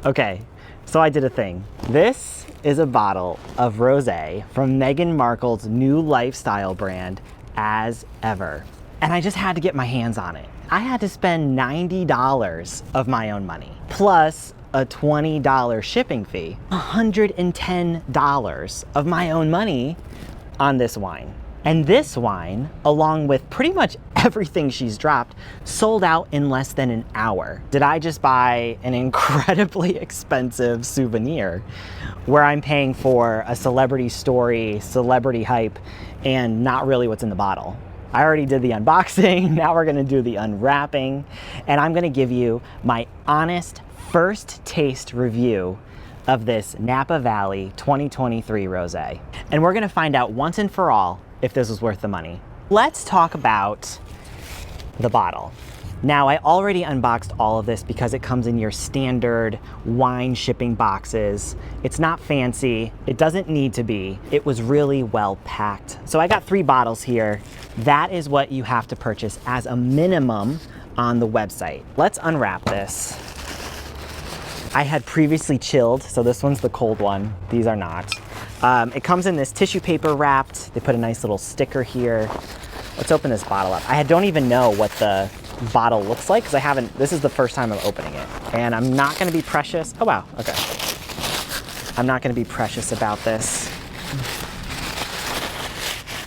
Okay, so I did a thing. This is a bottle of Rosé from Meghan Markle's new lifestyle brand, As Ever. And I just had to get my hands on it. I had to spend $90 of my own money, plus a $20 shipping fee. $110 of my own money on this wine. And this wine, along with pretty much everything she's dropped, sold out in less than an hour. Did I just buy an incredibly expensive souvenir where I'm paying for a celebrity story, celebrity hype, and not really what's in the bottle? I already did the unboxing, now we're gonna do the unwrapping, and I'm gonna give you my honest first taste review of this Napa Valley 2023 Rosé. And we're gonna find out once and for all if this was worth the money. Let's talk about the bottle. Now, I already unboxed all of this because it comes in your standard wine shipping boxes. It's not fancy, it doesn't need to be. It was really well packed. So I got 3 bottles here. That is what you have to purchase as a minimum on the website. Let's unwrap this. I had previously chilled, so this one's the cold one. These are not. It comes in this tissue paper wrapped. They put a nice little sticker here. Let's open this bottle up. I don't even know what the bottle looks like because this is the first time I'm opening it. And I'm not gonna be precious. Oh wow, okay. I'm not gonna be precious about this.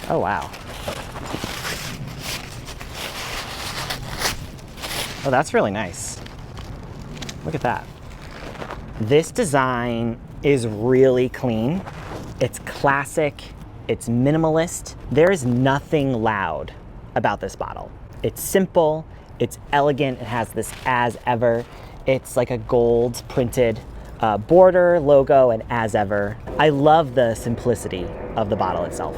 Oh wow. Oh, that's really nice. Look at that. This design is really clean. It's classic, it's minimalist. There is nothing loud about this bottle. It's simple, it's elegant, it has this As Ever. It's like a gold printed border, logo, and As Ever. I love the simplicity of the bottle itself.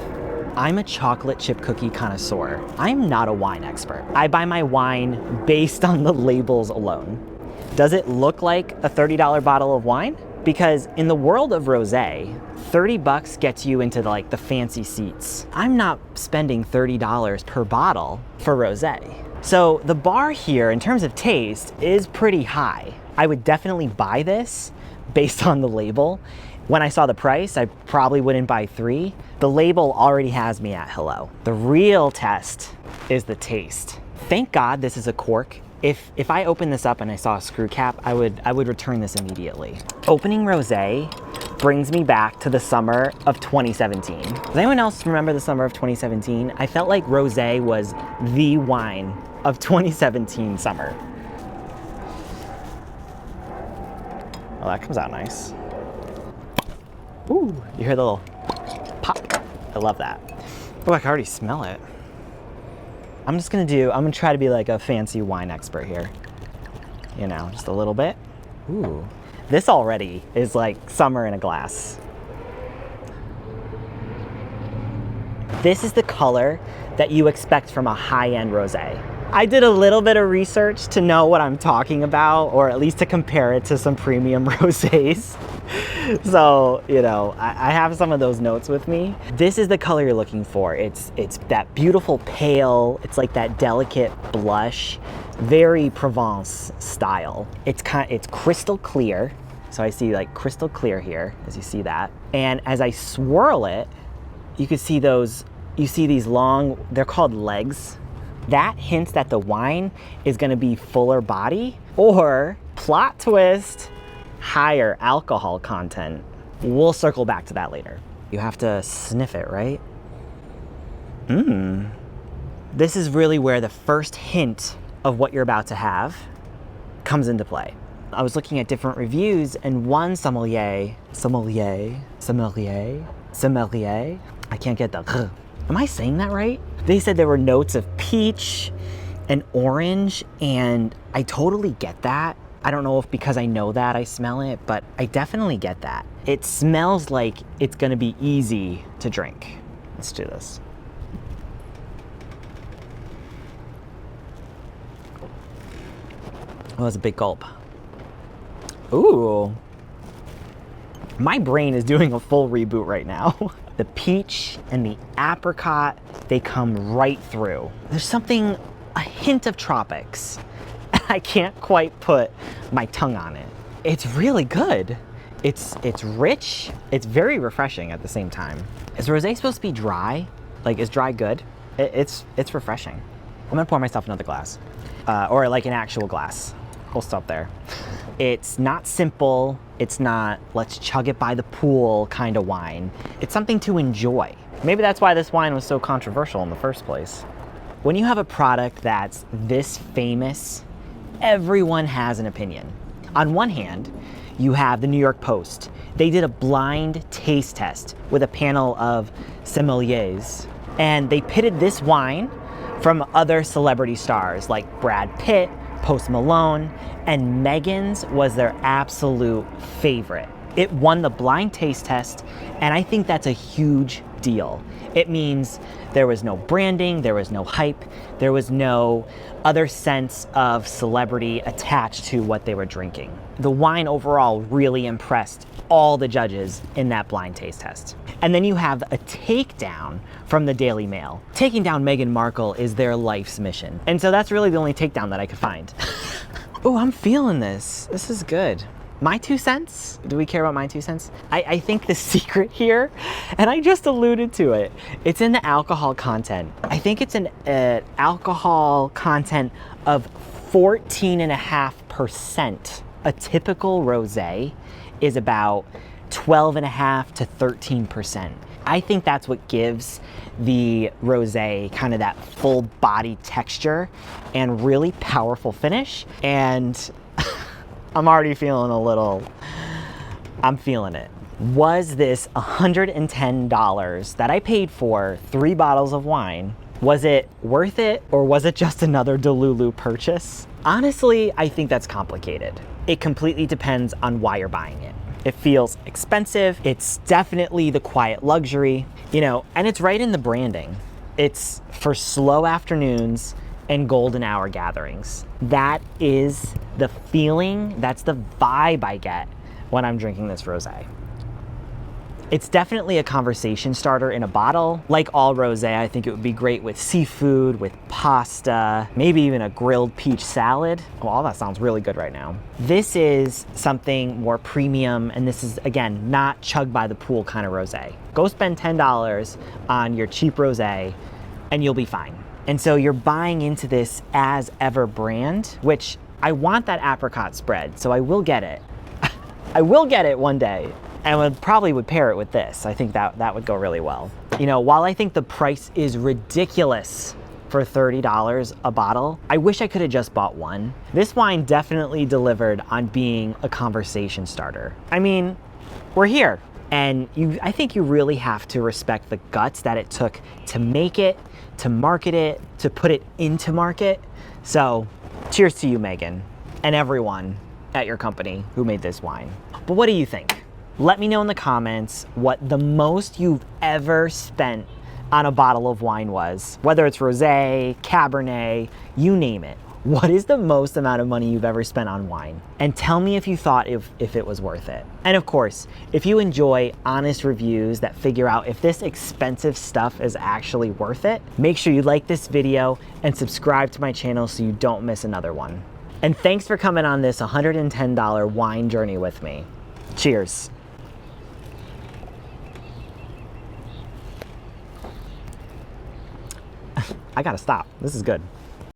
I'm a chocolate chip cookie connoisseur. I'm not a wine expert. I buy my wine based on the labels alone. Does it look like a $30 bottle of wine? Because in the world of rosé, 30 bucks gets you into the fancy seats. I'm not spending $30 per bottle for rosé. So the bar here in terms of taste is pretty high. I would definitely buy this based on the label. When I saw the price, I probably wouldn't buy 3. The label already has me at hello. The real test is the taste. Thank God this is a cork. If I opened this up and I saw a screw cap, I would return this immediately. Opening rosé brings me back to the summer of 2017. Does anyone else remember the summer of 2017? I felt like rosé was the wine of 2017 summer. Oh, that comes out nice. Ooh, you hear the little pop. I love that. Oh, I can already smell it. I'm gonna try to be like a fancy wine expert here. You know, just a little bit. Ooh, this already is like summer in a glass. This is the color that you expect from a high-end rosé. I did a little bit of research to know what I'm talking about, or at least to compare it to some premium rosés. So, you know, I have some of those notes with me. This is the color you're looking for. It's that beautiful pale, it's like that delicate blush, very Provence style. It's crystal clear. So I see like crystal clear here, as you see that. And as I swirl it, you can see these long, they're called legs. That hints that the wine is gonna be fuller body, or plot twist, higher alcohol content. We'll circle back to that later. You have to sniff it, right? This is really where the first hint of what you're about to have comes into play. I was looking at different reviews, and one sommelier, I can't get the, am I saying that right? They said there were notes of peach and orange, and I totally get that. I don't know if because I know that I smell it, but I definitely get that. It smells like it's gonna be easy to drink. Let's do this. Oh, that's a big gulp. Ooh. My brain is doing a full reboot right now. The peach and the apricot, they come right through. There's something, a hint of tropics. I can't quite put my tongue on it. It's really good. It's rich. It's very refreshing at the same time. Is rosé supposed to be dry? Like, is dry good? It's refreshing. I'm gonna pour myself another glass, or like an actual glass. We'll stop there. It's not simple. It's not let's chug it by the pool kind of wine. It's something to enjoy. Maybe that's why this wine was so controversial in the first place. When you have a product that's this famous, everyone has an opinion. On one hand, you have the New York Post. They did a blind taste test with a panel of sommeliers, and they pitted this wine from other celebrity stars like Brad Pitt, Post Malone, and Meghan's was their absolute favorite. It won the blind taste test, and I think that's a huge deal. It means there was no branding, there was no hype, there was no other sense of celebrity attached to what they were drinking. The wine overall really impressed all the judges in that blind taste test. And then you have a takedown from the Daily Mail. Taking down Meghan Markle is their life's mission. And so that's really the only takedown that I could find. Oh, I'm feeling this. This is good. My 2 cents? Do we care about my 2 cents? I think the secret here, and I just alluded to it, it's in the alcohol content. I think it's an alcohol content of 14.5%. A typical rosé is about 12.5 to 13%. I think that's what gives the rosé kind of that full body texture and really powerful finish. And I'm already feeling I'm feeling it. Was this $110 that I paid for 3 bottles of wine? Was it worth it, or was it just another Delulu purchase? Honestly, I think that's complicated. It completely depends on why you're buying it. It feels expensive. It's definitely the quiet luxury, you know, and it's right in the branding. It's for slow afternoons and golden hour gatherings. That is the feeling, that's the vibe I get when I'm drinking this rosé. It's definitely a conversation starter in a bottle. Like all rosé, I think it would be great with seafood, with pasta, maybe even a grilled peach salad. Well, all that sounds really good right now. This is something more premium, and this is, again, not chug by the pool kind of rosé. Go spend $10 on your cheap rosé, and you'll be fine. And so you're buying into this as ever brand, which I want that apricot spread, so I will get it. I will get it one day. And probably would pair it with this. I think that would go really well. You know, while I think the price is ridiculous for $30 a bottle, I wish I could have just bought one. This wine definitely delivered on being a conversation starter. I mean, we're here. And I think you really have to respect the guts that it took to make it, to market it, to put it into market. So cheers to you, Meghan, and everyone at your company who made this wine. But what do you think? Let me know in the comments what the most you've ever spent on a bottle of wine was. Whether it's rosé, Cabernet, you name it. What is the most amount of money you've ever spent on wine? And tell me if you thought if it was worth it. And of course, if you enjoy honest reviews that figure out if this expensive stuff is actually worth it, make sure you like this video and subscribe to my channel so you don't miss another one. And thanks for coming on this $110 wine journey with me. Cheers. I gotta stop. This is good.